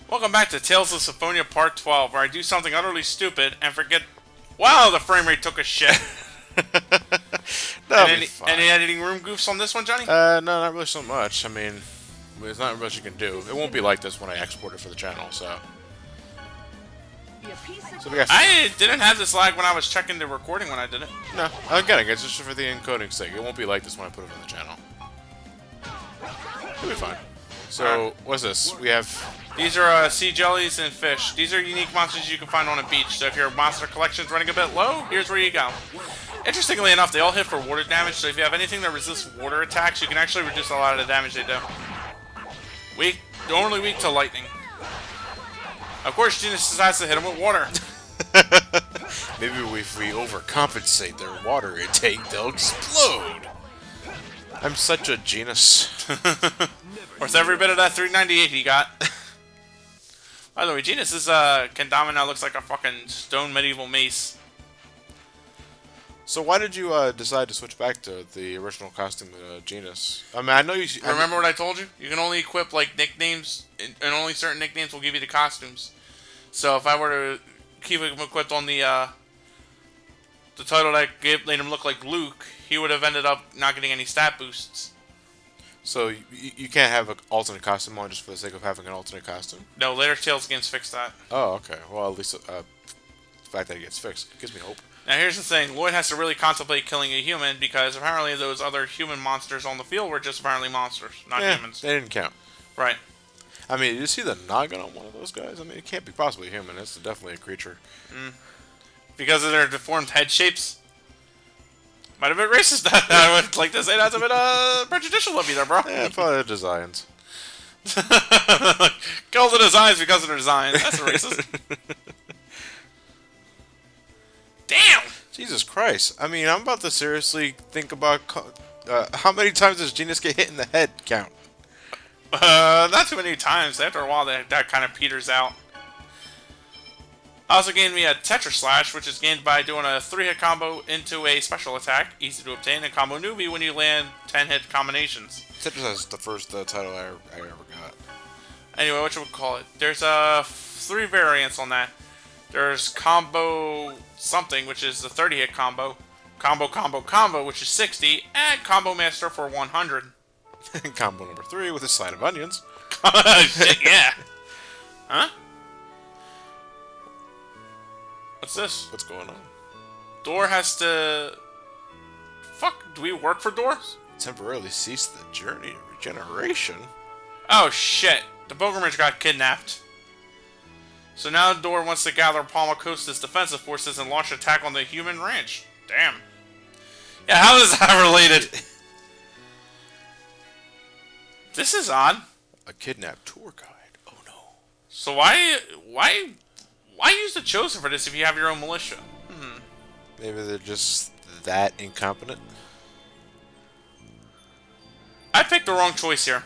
Welcome back to Tales of Symphonia Part 12, where I do something utterly stupid and forget... Wow, the frame rate took a shit. Any editing room goofs on this one, Johnny? No, not really so much. I mean, there's not much you can do. It won't be like this when I export it for the channel, so... So we got... I didn't have this lag when I was checking the recording when I did it. No, I'm getting it. It's just for the encoding sake. It won't be like this when I put it on the channel. It'll be fine. So, what's this? We have... These are sea jellies and fish. These are unique monsters you can find on a beach. So if your monster collection's running a bit low, here's where you go. Interestingly enough, they all hit for water damage, so if you have anything that resists water attacks, you can actually reduce a lot of the damage they do. They're only weak to lightning. Of course, Genus decides to hit them with water. Maybe if we overcompensate their water intake, they'll explode. I'm such a Genus. Worth every bit of that 398 he got. By the way, Genus's kendama now looks like a fucking stone medieval mace. So why did you decide to switch back to the original costume Genus? I mean, I know you... Remember what I told you? You can only equip, like, nicknames, and only certain nicknames will give you the costumes. So if I were to keep him equipped on the title that made him look like Luke, he would have ended up not getting any stat boosts. So you can't have an alternate costume on just for the sake of having an alternate costume? No, later Tales games fix that. Oh, okay. Well, at least the fact that it gets fixed gives me hope. Now here's the thing, Lloyd has to really contemplate killing a human because apparently those other human monsters on the field were just apparently monsters, not humans. They didn't count. Right. I mean, did you see the noggin on one of those guys? I mean, it can't be possibly human. It's definitely a creature. Because of their deformed head shapes? Might have been racist. I would like to say that's a bit prejudicial of you there, bro. Yeah, probably the designs. Kill the designs because of their designs. That's racist. Damn! Jesus Christ. I mean, I'm about to seriously think about... how many times does Genus get hit in the head count? Not too many times. After a while, that kind of peters out. Also gained me a Tetra Slash, which is gained by doing a 3-hit combo into a special attack. Easy to obtain. A combo newbie when you land 10-hit combinations. Tetra Slash is the first title I ever got. Anyway, what should we call it? There's 3 variants on that. There's combo something, which is the 30-hit combo. Combo, which is 60. And combo master for 100. Combo number 3 with a side of onions. Shit, yeah. Huh? What's this? What's going on? Dor has to... Fuck, do we work for Dor? Temporarily cease the journey of regeneration? Oh shit, the pilgrimage got kidnapped. So now Dor wants to gather Palmacosta's defensive forces and launch an attack on the human ranch. Damn. Yeah, how is that related? This is odd. A kidnapped tour guide. Oh no. So why use the Chosen for this if you have your own militia? Maybe they're just that incompetent? I picked the wrong choice here.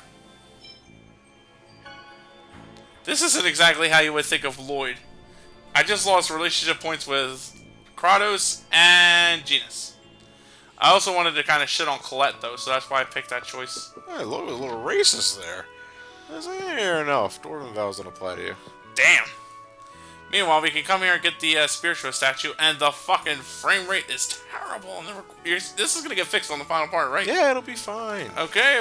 This isn't exactly how you would think of Lloyd. I just lost relationship points with Kratos and Genus. I also wanted to kind of shit on Colette, though, so that's why I picked that choice. Hey, Lloyd was a little racist there. I was like, fair enough. Dwarven vows don't apply to you. Damn. Meanwhile, we can come here and get the spiritual statue, and the fucking frame rate is terrible. This is going to get fixed on the final part, right? Yeah, it'll be fine. Okay,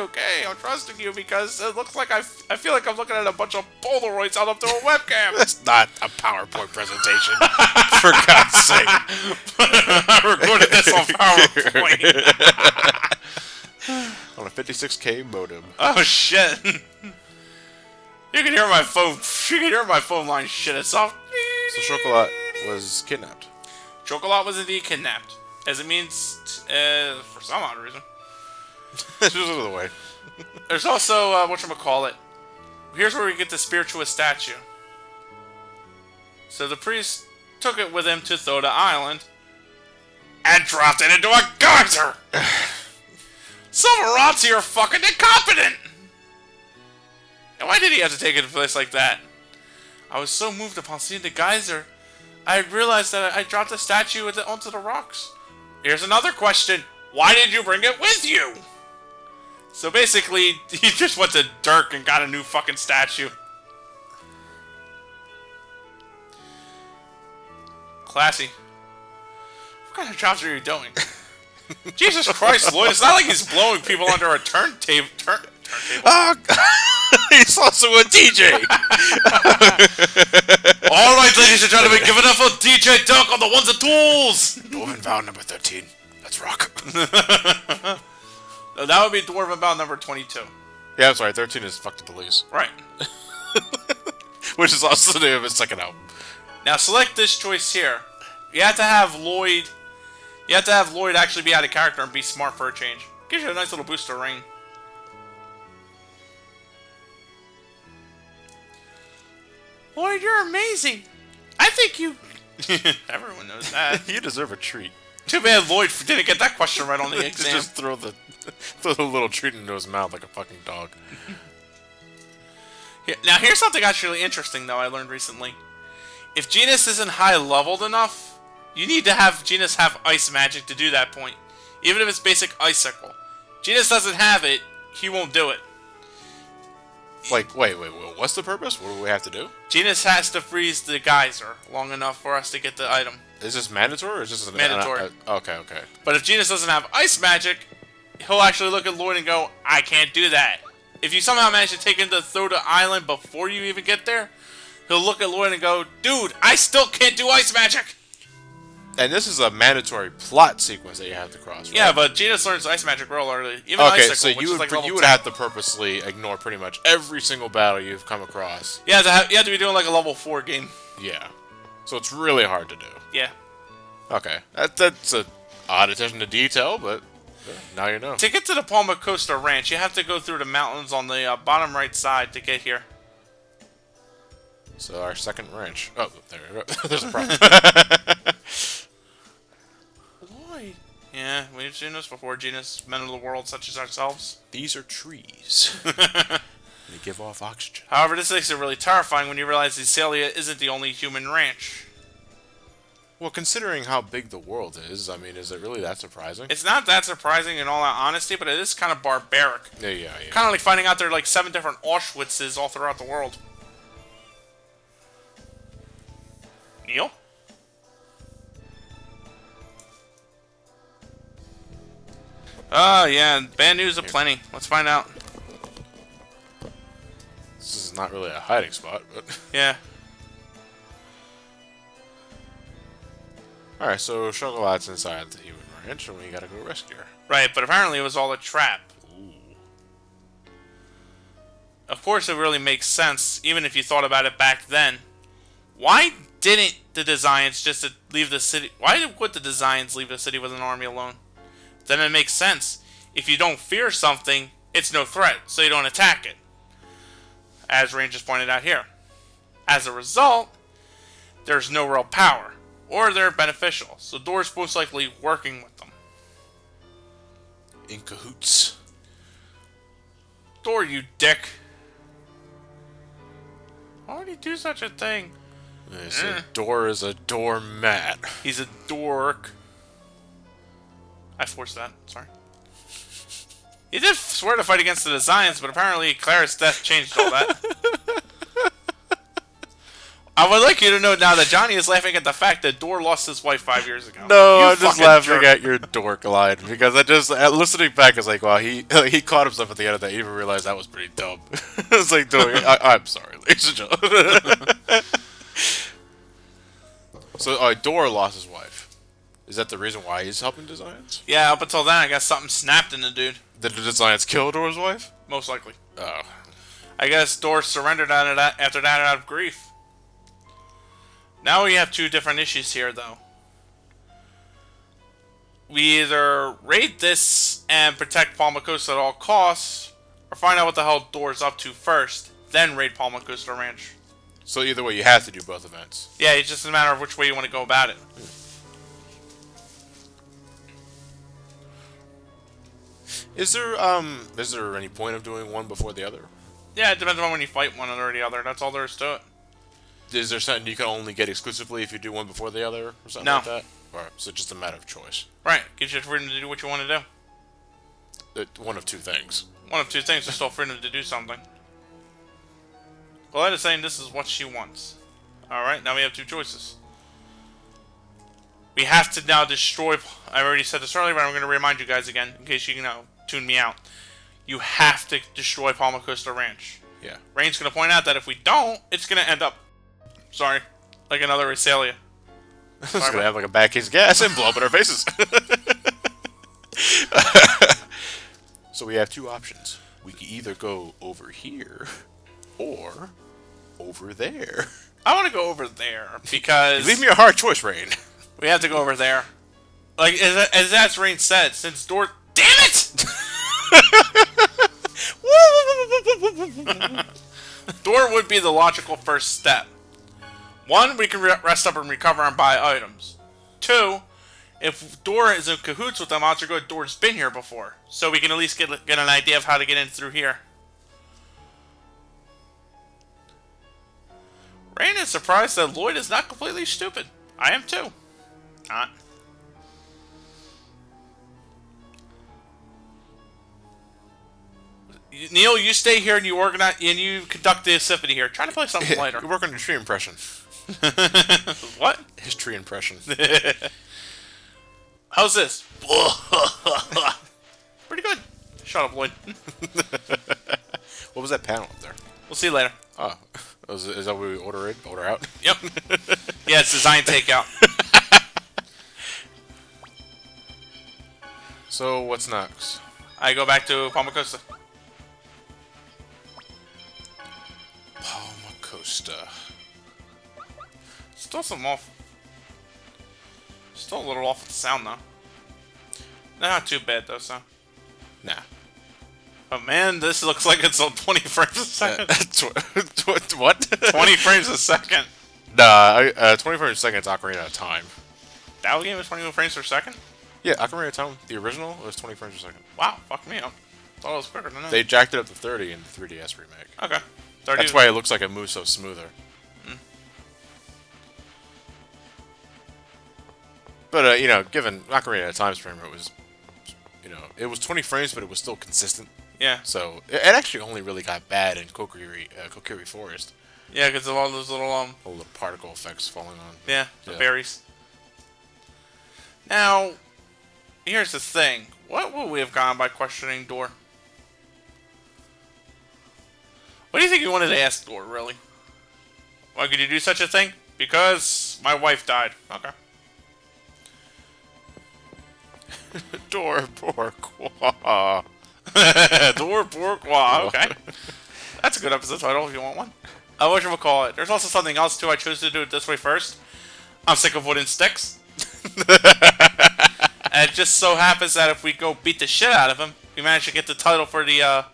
I'm trusting you because it looks like I feel like I'm looking at a bunch of Polaroids held up to a webcam. That's not a PowerPoint presentation. For God's sake. I recorded this on PowerPoint. On a 56K modem. Oh, shit. You can hear my phone. You can hear my phone line shit itself. So Chocolat was kidnapped. Chocolat was indeed kidnapped, as it means for some odd reason. This was the way. There's also whatchamacallit. Here's where we get the spiritualist statue. So the priest took it with him to Thoda Island and dropped it into a geyser. Some Rati are fucking incompetent. And why did he have to take it to a place like that? I was so moved upon seeing the geyser, I had realized that I dropped the statue onto the rocks. Here's another question. Why did you bring it with you? So basically, he just went to Dirk and got a new fucking statue. classy. What kind of jobs are you doing? Jesus Christ, Lloyd, it's not like he's blowing people under a turntable. Oh, he's also a DJ! Alright, ladies and gentlemen, give it up for DJ Duck on the ones and tools! Dwarven vow number 13. Let's rock. No, that would be Dwarven Bound number 22. Yeah, I'm sorry, 13 is Fuck the Police. Right. Which is also the name of his second album. Now select this choice here. You have to have Lloyd... You have to have Lloyd actually be out of character and be smart for a change. Gives you a nice little boost of rain. Lloyd, you're amazing. I think you... Everyone knows that. You deserve a treat. Too bad Lloyd didn't get that question right on the exam. Just throw the little treat into his mouth like a fucking dog. Now here's something actually interesting though I learned recently. If Genus isn't high leveled enough, you need to have Genus have ice magic to do that point. Even if it's basic icicle. Genus doesn't have it, he won't do it. Like, wait, what's the purpose? What do we have to do? Genus has to freeze the geyser long enough for us to get the item. Is this mandatory or is this mandatory? Okay. But if Genus doesn't have ice magic, he'll actually look at Lloyd and go, I can't do that. If you somehow manage to take him to Thoda Island before you even get there, he'll look at Lloyd and go, dude, I still can't do ice magic! And this is a mandatory plot sequence that you have to cross, right? Yeah, but Genus learns ice magic real early. Even okay, icicle, so which you is like would have to purposely ignore pretty much every single battle you've come across. Yeah, you have to be doing like a level 4 game. Yeah. So it's really hard to do. Yeah. Okay. That's a odd attention to detail, but now you know. To get to the Palmacosta Ranch, you have to go through the mountains on the bottom right side to get here. So our second ranch. Oh, there we go. There's a problem. Lloyd. Yeah, we've seen this before, Genus. Men of the world such as ourselves. These are trees. They give off oxygen. However, this makes it really terrifying when you realize Celia isn't the only human ranch. Well, considering how big the world is, I mean, is it really that surprising? It's not that surprising in all honesty, but it is kind of barbaric. Yeah. Kind of like finding out there are like 7 different Auschwitzes all throughout the world. Neil? Oh, yeah, bad news aplenty. Let's find out. This is not really a hiding spot, but... Yeah. Alright, so Chocolat's inside the human ranch, and we gotta go rescue her. Right, but apparently it was all a trap. Ooh. Of course it really makes sense, even if you thought about it back then. Why didn't the Designs just leave the city... Why would the Designs leave the city with an army alone? Then it makes sense. If you don't fear something, it's no threat, so you don't attack it. As Rain just pointed out here. As a result, there's no real power. Or they're beneficial, so Dor's most likely working with them. In cahoots. Dor, you dick. Why would he do such a thing? So Dor is a doormat. He's a dork. I forced that, sorry. He did swear to fight against the Designs, but apparently Clara's death changed all that. I would like you to know now that Johnny is laughing at the fact that Dor lost his wife 5 years ago. No, You I'm just fucking laughing jerk. at your dork line, because listening back, is like, wow, he caught himself at the end of that, he even realized that was pretty dumb. It's like, I'm sorry, ladies and gentlemen. So, Dor lost his wife. Is that the reason why he's helping Designs? Yeah, up until then, I guess something snapped in the dude. Did the Designs kill Dor's wife? Most likely. Oh. I guess Dor surrendered after that out of grief. Now we have 2 different issues here, though. We either raid this and protect Palmacosta at all costs, or find out what the hell Dor's up to first, then raid Palmacosta Ranch. So either way, you have to do both events. Yeah, it's just a matter of which way you want to go about it. Is there any point of doing one before the other? Yeah, it depends on when you fight one or the other. That's all there is to it. Is there something you can only get exclusively if you do one before the other, or something No. like that? Or so it's just a matter of choice. Right. Gives you the freedom to do what you want to do. One of 2 things. One of 2 things is still freedom to do something. Colette is saying this is what she wants. Alright, now we have 2 choices. We have to now destroy... I already said this earlier, but I'm going to remind you guys again, in case you tune me out. You have to destroy Palmacosta Ranch. Yeah. Rain's going to point out that if we don't, it's going to end up... Sorry. Like another Resalia. It's going to have like a bad case of gas and blow up in our faces. So we have two options. We can either go over here or over there. I want to go over there because... You leave me a hard choice, Rain. We have to go over there. Like, as Rain said, since Damn it! Door would be the logical first step. 1, we can rest up and recover and buy items. 2, if Door is in cahoots with them, odds are good Door's been here before. So we can at least get an idea of how to get in through here. Rain is surprised that Lloyd is not completely stupid. I am too. Not. Neil, you stay here and you organize and you conduct the symphony here. Try to play something later. You work on your tree impression. What? His tree impression. How's this? Pretty good. Shut up, Lloyd. What was that panel up there? We'll see you later. Oh, is that what we order in? Order out? Yep. Yeah, it's design takeout. So what's next? I go back to Palmacosta. Palmacosta. Still some off. Still a little off with the sound though. Not too bad though, so. Nah. Oh man, this looks like it's on 20 frames a second. What? 20 frames a second. Nah, 20 frames a second is Ocarina of Time. That game is 21 frames per second? Yeah, Ocarina of Time, the original, was 20 frames per second. Wow, fuck me up. Thought it was quicker than that. They jacked it up to 30 in the 3DS remake. Okay. 30. That's why it looks like it moves so smoother. Mm. But, you know, given Ocarina of Time's frame rate was, you know, it was 20 frames, but it was still consistent. Yeah. So, it actually only really got bad in Kokiri Forest. Yeah, because of all those little, little particle effects falling on. Yeah, the berries. Now, here's the thing. What would we have gone by questioning Door? What do you think you wanted to ask Door, really? Why could you do such a thing? Because my wife died. Okay. Door pourquoi? Door pourquoi? Okay. That's a good episode title if you want one. Whatchamacallit. There's also something else too. I chose to do it this way first. I'm sick of wooden sticks. And it just so happens that if we go beat the shit out of him, we manage to get the title for the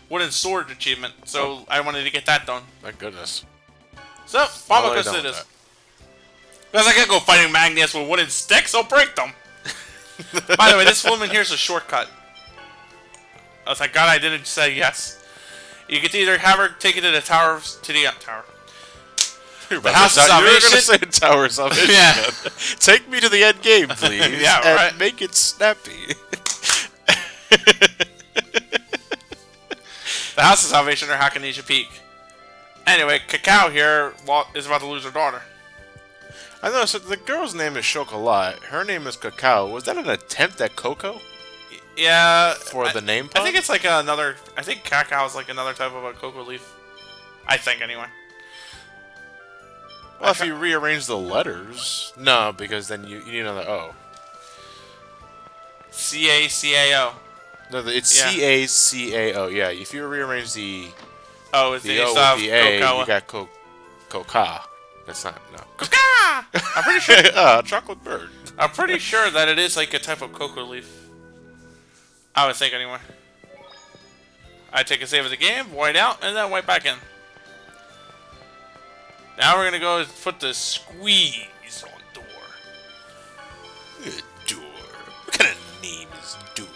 wooden sword achievement. So I wanted to get that done. Thank goodness. So, Palmacosta it is. Because I can't go fighting Magnus with wooden sticks, I'll break them. By the way, this woman here's a shortcut. Oh, thank God I didn't say yes. You can either have her take it to the tower, tower. The House of Salvation. You were going to say Tower of Salvation. Yeah. Take me to the end game, please. Yeah, and right. make it snappy. The House of Salvation or Hakenesia Peak. Anyway, Cacao here is about to lose her daughter. I know, so the girl's name is Chocolat. Her name is Cacao. Was that an attempt at Coco? Yeah. For the name pun? I think it's like another... I think Cacao is like another type of a cocoa leaf. I think, anyway. Well, if you rearrange the letters... No, because then you need another O. C-A-C-A-O. No, it's C-A-C-A-O. Yeah, if you rearrange the... Oh, it's the O with the A, you got Coca. That's not... No. Coca! I'm pretty sure... chocolate bird. I'm pretty sure that it is like a type of cocoa leaf. I would think, anyway. I take a save of the game, white out, and then white back in. Now we're gonna go put the squeeze on Door. Door. What kind of name is Door?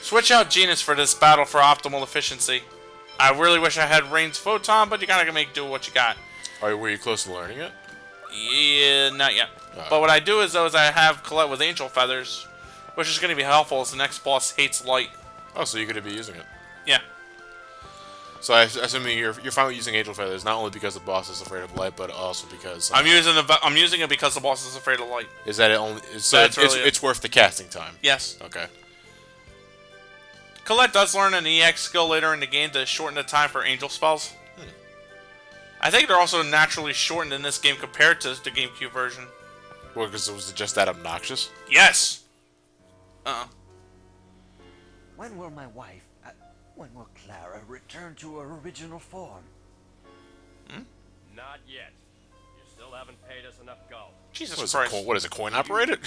Switch out Genus for this battle for optimal efficiency. I really wish I had Rain's Photon, but you gotta make do with what you got. Were you close to learning it? Yeah, not yet. But what I do is, though, is I have Colette with Angel Feathers, which is going to be helpful as the next boss hates light. Oh, so you're going to be using it. Yeah. So I assume you're finally using angel feathers not only because the boss is afraid of light, but also because I'm using it because the boss is afraid of light. is that it only? So That's it's really it's worth the casting time. Yes. Okay. Colette does learn an EX skill later in the game to shorten the time for angel spells. I think they're also naturally shortened in this game compared to the GameCube version. Well, because it was just that obnoxious. Yes. When will my wife, when will Clara return to her original form? Not yet. You still haven't paid us enough gold. Jesus Christ. What is it? Coin operated?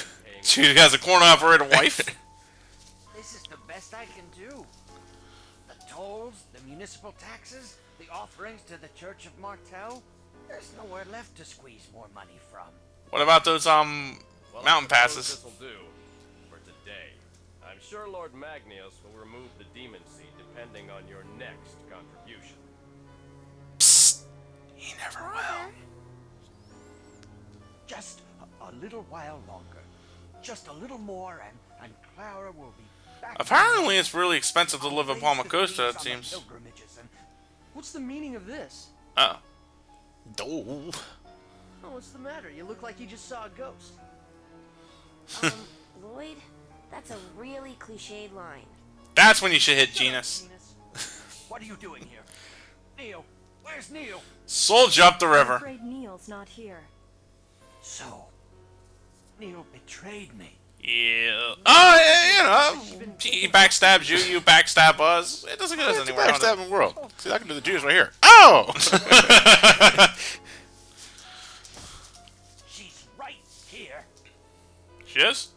She has a corn-operated wife. This is the best I can do. The tolls, the municipal taxes, the offerings to the Church of Martel. There's nowhere left to squeeze more money from. What about those Well, mountain I suppose passes? This'll do for today. I'm sure Lord Magnius will remove the demon seed depending on your next contribution. Psst. He never will. Just a little while longer. Just a little more and Clara will be back. Apparently, it's really expensive to live in Palmacosta, it seems. What's the meaning of this? Oh. Oh. Oh, what's the matter? You look like you just saw a ghost. Lloyd, that's a really cliched line. That's when you should hit Genus. What are you doing here? Neil, where's Neil? Soldier up the I'm river. afraid Neil's not here. So, Neil betrayed me. Yeah. Oh, yeah, you know, he backstabs you, you backstab us. It doesn't get us It's the anywhere. backstabbing world. See, I can do the Jews right here. Oh! She's right here. She is?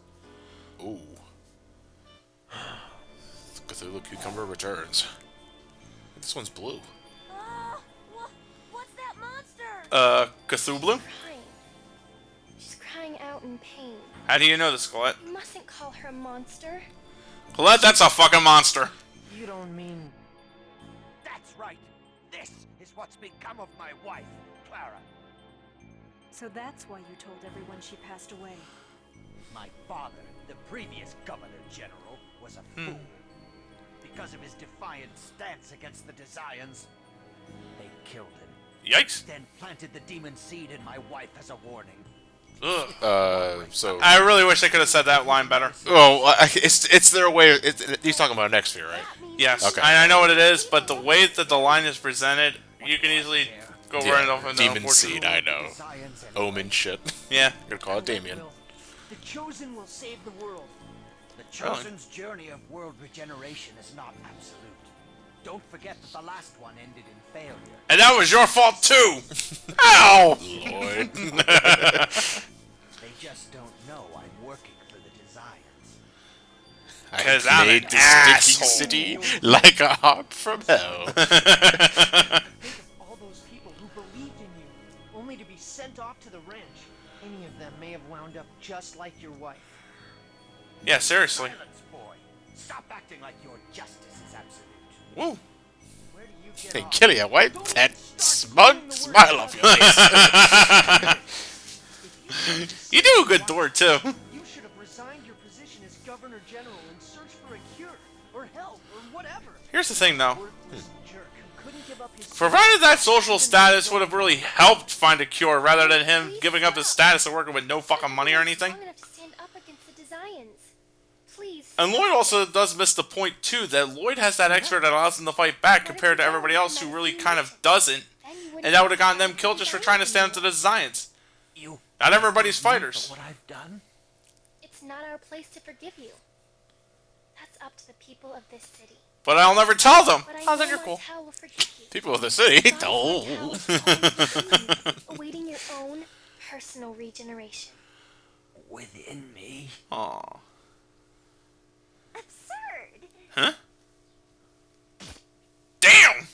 Ooh. Cthulhu Cucumber returns. This one's blue. What's that monster? Cthulhu? Crying. She's crying out in pain. How do you know this, Colette? You mustn't call her a monster. Colette, that's a fucking monster. You don't mean... That's right. This is what's become of my wife, Clara. So that's why you told everyone she passed away. My father, the previous Governor General, was a fool. Because of his defiant stance against the Desians, they killed him. Yikes. Then planted the demon seed in my wife as a warning. Ugh. So... I really wish I could have said that line better. Oh, it's their way... he's talking about next fear, right? Yes, Okay. I know what it is, but the way that the line is presented, you can easily go right off into Demon unfortunate- Seed, I know. Desians and Omen shit. Yeah. I'm gonna call it Damien. The Chosen will save the world. The Chosen's journey of world regeneration is not absolute. Don't forget that the last one ended in failure. And that was your fault too! Ow! Lord. They just don't know I'm working for the Desians. I 'Cause I'm made an the asshole. stinking city like a hawk from hell. Think of all those people who believed in you, only to be sent off to the ranch. Any of them may have wound up just like your wife. Yeah, seriously. Silence, boy. Stop acting like your justice is absolute. Woo. Where do you get Hey, off? Kilia, wipe that smug smile off your face. You do a good door too. You should have resigned your position as Governor General and searched for a cure, or help, or whatever. Here's the thing though. Worthless jerk who couldn't give up his... Provided that social status would have really helped find a cure rather than him giving up his status and working with no fucking money or anything. Strong enough to stand up against the Desians. Please. And Lloyd also does miss the point too that Lloyd has that extra that allows him to fight back compared to everybody else who really kind of doesn't. And that would have gotten them killed just for trying to stand up to the Zions. You Not everybody's for fighters. what I've done? It's not our place to forgive you. That's up to the people of this city. But I'll never tell them. But I Oh, know then you're cool. Martel will forgive you. People of the city. Gods Oh. Martel is always with you, awaiting your own personal regeneration. Within me? Aw. Absurd! Huh? Damn!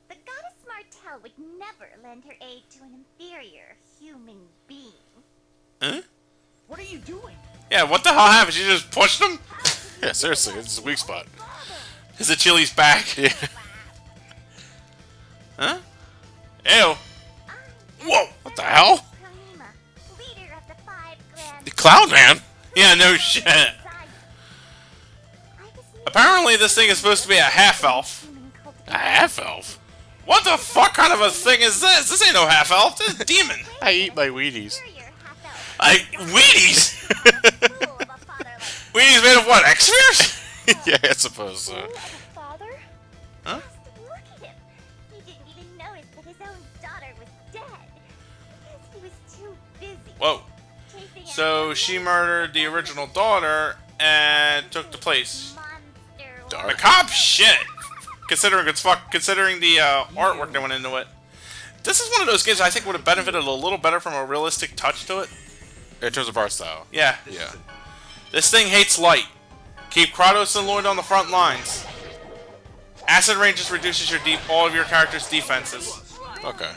The goddess Martel would never lend her aid to an inferior human being. Huh? What are you doing? Yeah, what the hell happened? You just pushed him? Yeah, seriously, this is a weak spot. Is it Chili's back? Yeah. Huh? Ew. Whoa! What the hell? Pranima, leader of the five The grand Cloud Man? Yeah, no shit. Zion. I was Apparently apparently this thing is supposed to be a half-elf. A half-elf? What the fuck kind of a thing is this? This ain't no half-elf. This is a demon. I eat my Wheaties. Wheaties? Wheaties made of what? X-Spheres? Yeah, I suppose so. Father? Huh? Look at him. He didn't even notice that his own daughter was dead. Because he was too busy. Whoa. Chasing So she murdered the original daughter and took the place. monster. Macabre shit. Considering it's considering the artwork that went into it. This is one of those games I think would have benefited a little better from a realistic touch to it. In terms of art style. Yeah. Yeah. This thing hates light. Keep Kratos and Lloyd on the front lines. Acid rain just reduces all of your character's defenses. Okay.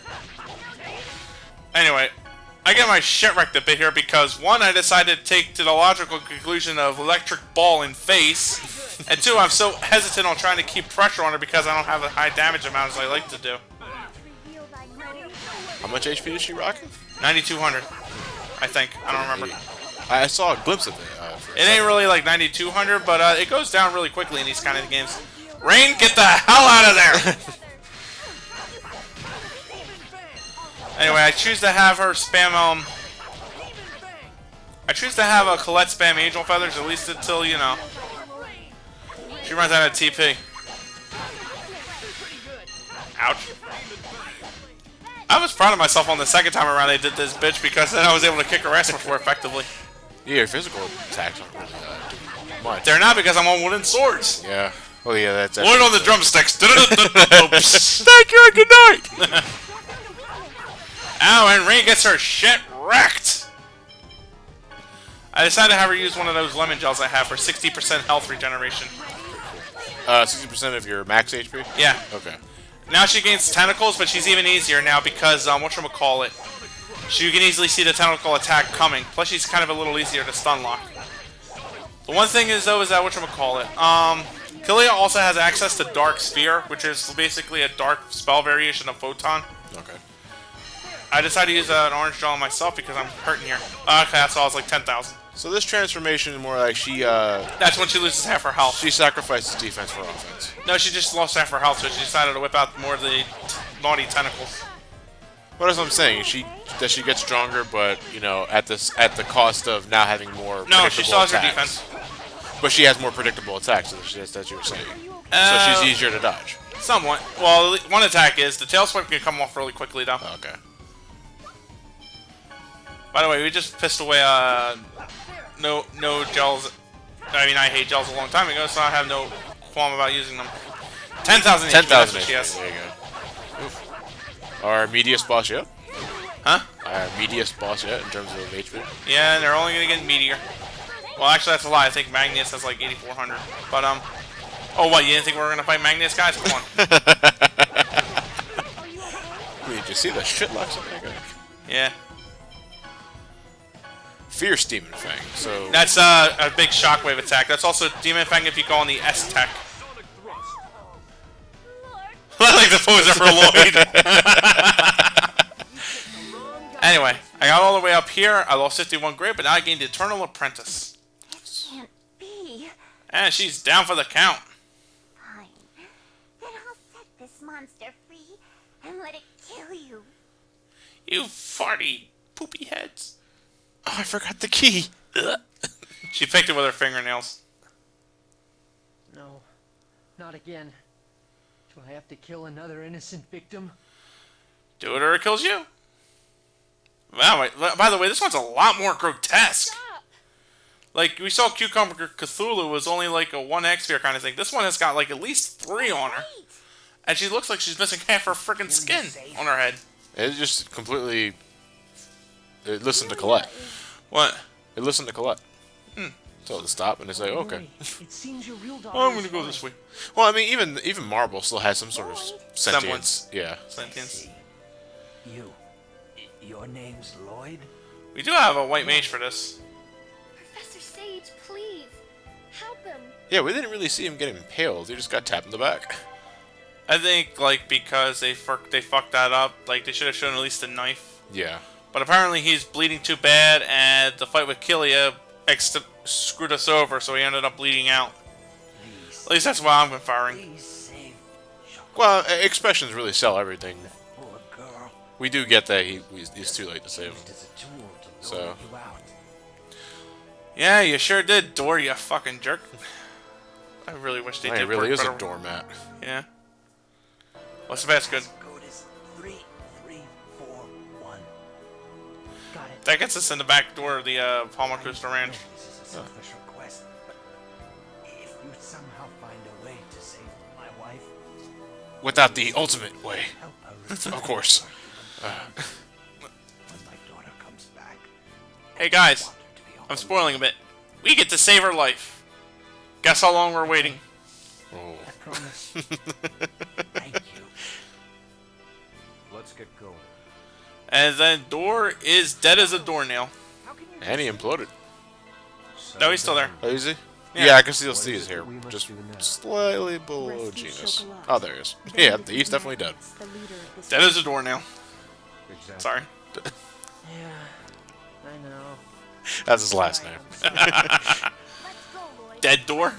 Anyway, I get my shit wrecked a bit here because one, I decided to take to the logical conclusion of electric ball in face, and two, I'm so hesitant on trying to keep pressure on her because I don't have a high damage amount as I like to do. How much HP is she rocking? 9,200, I think. I don't remember. I saw a glimpse of it. It ain't really like 9,200, but it goes down really quickly in these kind of games. Rain, get the hell out of there! Anyway, I choose to have her spam, I choose to have a Colette spam Angel Feathers, at least until, you know, she runs out of TP. Ouch. I was proud of myself on the second time around I did this bitch because then I was able to kick her ass more effectively. Yeah, your physical attacks aren't really doing much. They're not because I'm on wooden swords. Yeah. Well, yeah, that's... Lloyd on the drumsticks. Thank you and good night! Ow, and Rain gets her shit wrecked. I decided to have her use one of those lemon gels I have for 60% health regeneration. 60% of your max HP? Yeah. Okay. Now she gains tentacles, but she's even easier now because, whatchamacallit, she can easily see the tentacle attack coming. Plus, she's kind of a little easier to stun lock. The one thing is, though, is that, whatchamacallit, Kilia also has access to Dark Sphere, which is basically a dark spell variation of Photon. Okay. I decided to use an orange gel on myself because I'm hurting here. Okay, that's all. It's like 10,000. So this transformation is more like she, That's when she loses half her health. she sacrifices defense for offense. No, she just lost half her health, so she decided to whip out more of the naughty tentacles. What is what I'm saying? She gets stronger, but you know, at the cost of now having more. No, she still has her attacks. defense. But she has more predictable attacks. That's what you were saying. So she's easier to dodge. Somewhat. Well, one attack is the tail swipe can come off really quickly, though. Okay. By the way, we just pissed away no gels. I mean, I hate gels a long time ago, so I have no qualm about using them. 10,000 HP. 10,000 That's what she HP. has. There you go. Oof. Our medius boss yet? Huh? Our medius boss yet in terms of HP? Yeah, and they're only gonna get Meteor. Well, actually, that's a lie. I think Magnus has like 8,400. But oh, what? You didn't think we were gonna fight Magnus, guys? Come on. Did you see the shit locks in there, guy? Yeah. Fierce Demon Fang. So That's a big shockwave attack. That's also Demon Fang if you go on the S tech. I like the poser for Lloyd. Anyway, I got all the way up here. I lost 51 grade, but now I gained Eternal Apprentice. Can't be. And she's down for the count. Fine. Then I'll set this monster free and let it kill you. You farty poopy heads. oh, I forgot the key. She picked it with her fingernails. No, not again. Do I have to kill another innocent victim? Do it or it kills you. Wow, by the way, this one's a lot more grotesque. Like, we saw Cucumber Cthulhu was only like a 1x sphere kind of thing. This one has got like at least 3 on her. And she looks like she's missing half her freaking skin on her head. It just completely. It listened to Colette. What? It listened to Colette. Told it to stop, and it's like, okay. It seems your real daughter Oh, I'm is gonna go fine. this way. Well, I mean, even Marble still has some sort of Semblance. sentience. Yeah. Sentience. Your name's Lloyd? We do have a white mage for this. Professor Sage, please. Help him. Yeah, we didn't really see him get impaled. He just got tapped in the back. I think, like, because they fucked that up, like, they should have shown at least a knife. Yeah. But apparently he's bleeding too bad, and the fight with Kilia screwed us over, so he ended up bleeding out. At least that's why I'm firing. Please save Chocolat, Well, expressions really sell everything. poor girl. We do get that he's too late to save him. Used as a tool to So. lure you out. Yeah, you sure did, Dor, you fucking jerk. I really wish they Man, did he really work is a better. doormat. Yeah. What's the best good? Code is 3341. Got it. That gets us in the back door of the Palmacosta Ranch. This is a selfish request, but if you somehow find a way to save my wife, Without the ultimate way. help her. Of course. When my daughter comes back, Hey guys, I want her to be I'm all spoiling a bit. We get to save her life. Guess how long we're waiting? Oh. I promise. Thank you. Let's get going. And then Dor is dead as a doornail. How can you And he imploded. No, he's still there. Oh, is he? Yeah. Yeah, I can still What see is his it hair. that we must Just do now? slightly below Rescue Genus. Chocolat. Oh, there he is. Then Yeah, we can he's definitely dead. kidnap the leader of this Dead as a doornail. Exactly. Sorry. Yeah, I know. That's his last name. Let's go, Lloyd. Dead Dor?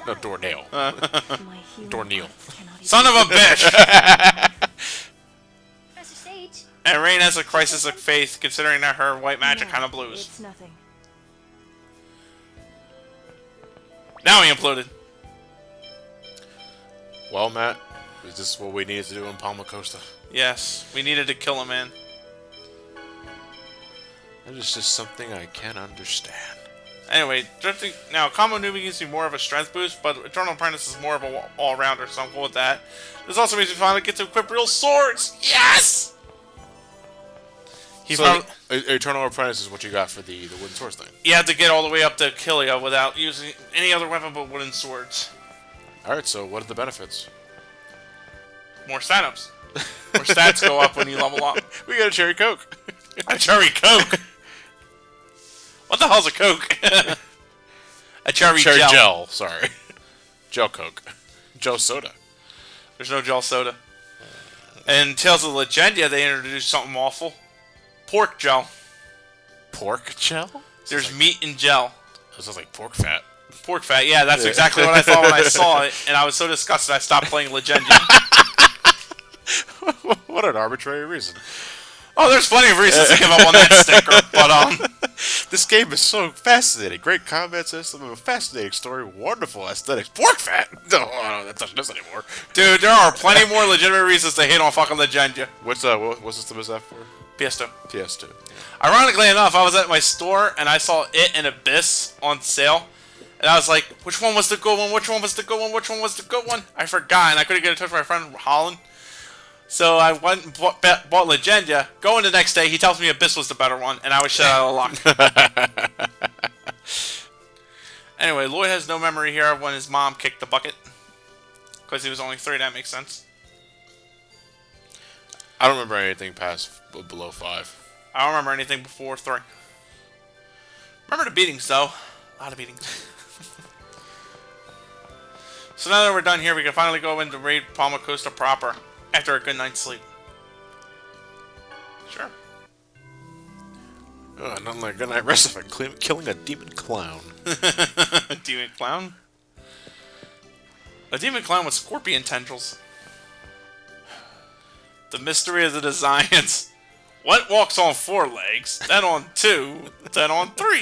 No, Dorrnail. My healing Dorrnail. arts cannot even- Son of a bitch! Professor Sage, And Rain has a crisis of faith, considering that her white magic No, kind of blues. It's nothing. Now he imploded. Well, Matt, is this what we needed to do in Palmacosta? Yes, we needed to kill a man. That is just something I can't understand. Anyway, drifting now. Combo newbie gives me more of a strength boost, but Eternal Apprentice is more of a all-rounder, so I'm cool with that. This also means we finally get to equip real swords. Yes. He So, found, Eternal Apprentice is what you got for the wooden swords thing. you had to get all the way up to Kilia without using any other weapon but wooden swords. Alright, so what are the benefits? More stat-ups. More stats go up when you level up. We got a cherry coke. A cherry coke. What the hell's a coke? A cherry gel. Sorry. Gel coke. Gel soda. There's no gel soda. In Tales of Legendia, they introduced something awful. Pork gel. Pork gel? There's meat in gel. That sounds like pork fat. Pork fat, yeah, that's exactly what I thought when I saw it, and I was so disgusted I stopped playing Legendia. What an arbitrary reason. Oh, there's plenty of reasons to give up on that sticker, but This game is so fascinating. Great combat system, a fascinating story, wonderful aesthetics. Pork fat? No, I don't know, that doesn't this anymore. dude, there are plenty more legitimate reasons to hate on fucking Legendia. What's system is that for? PS2. PS2. Ironically enough, I was at my store and I saw it and Abyss on sale. And I was like, which one was the good one? Which one was the good one? Which one was the good one? I forgot, and I couldn't get in touch with my friend Holland. So I went and bought Legendia. Going the next day, he tells me Abyss was the better one, and I was shit out of luck. Anyway, Lloyd has no memory here of when his mom kicked the bucket. Because he was only 3, that makes sense. I don't remember anything past below 5. I don't remember anything before 3. Remember the beatings, though. A lot of beatings. So now that we're done here, we can finally go into raid Palmacosta proper after a good night's sleep. Sure. Nothing like a good night rest if I'm killing a demon clown. Demon clown? A demon clown with scorpion tendrils. The mystery of the designs. What walks on 4 legs, then on 2, then on 3?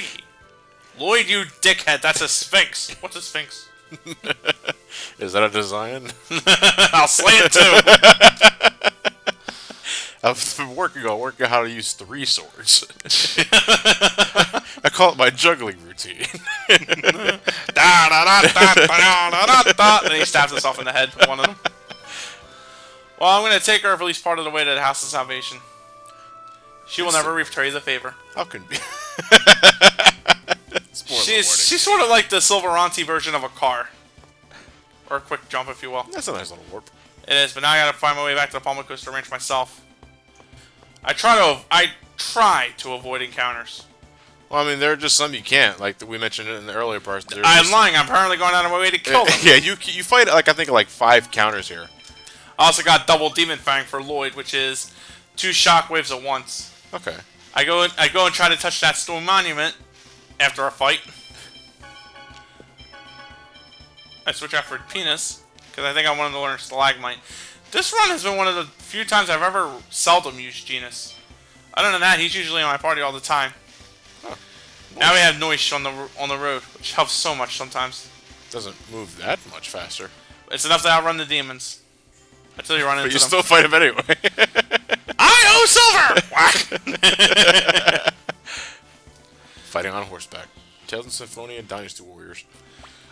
Lloyd, you dickhead, that's a sphinx. What's a sphinx? Is that a design? I'll slay it too. I've been working out how to use 3 swords. I call it my juggling routine. And he stabs himself in the head, one of them. Well, I'm going to take her at least part of the way to the House of Salvation. She will never betray the favor. How can be? She's sort of like the Silveranti version of a car. Or a quick jump, if you will. That's a nice little warp. It is, but now I gotta find my way back to the Palmacosta Ranch myself. I try to avoid encounters. Well, I mean, there are just some you can't, like we mentioned in the earlier parts. I'm lying. I'm apparently going out of my way to kill them. Yeah, you fight like I think like 5 counters here. I also got double Demon Fang for Lloyd, which is 2 shockwaves at once. Okay. I go and try to touch that stone monument after a fight. I switch out for penis, because I think I wanted to learn stalagmite. This run has been one of the few times I've ever seldom used Genus. Other than that, he's usually in my party all the time. Huh. Now we have Noish on the road, which helps so much sometimes. Doesn't move that much faster. It's enough to outrun the demons. Until you run into But you them. still fight him anyway. I owe silver! Whack! Fighting on horseback. Tales of Symphonia and Dynasty Warriors.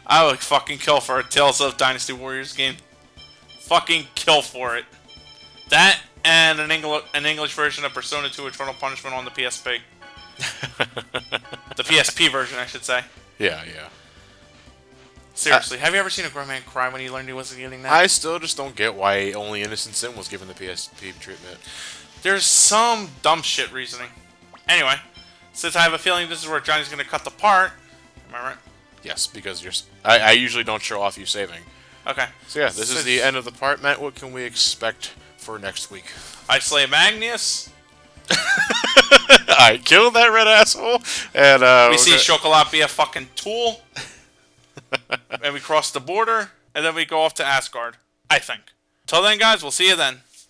I would fucking kill for a Tales of Dynasty Warriors game. Fucking kill for it. That and an English version of Persona 2 Eternal Punishment on the PSP. The PSP version, I should say. Yeah. Seriously, have you ever seen a grown man cry when he learned he wasn't getting that? I still just don't get why only Innocent Sin was given the PSP treatment. There's some dumb shit reasoning. Anyway, since I have a feeling this is where Johnny's gonna cut the part, am I right? Yes, because I usually don't show off you saving. Okay. So yeah, this is the end of the part. Matt, what can we expect for next week? I slay Magnus. I killed that red asshole, and We see Chocolat be a fucking tool. And we cross the border, and then we go off to Asgard, I think. Till then, guys, we'll see you then.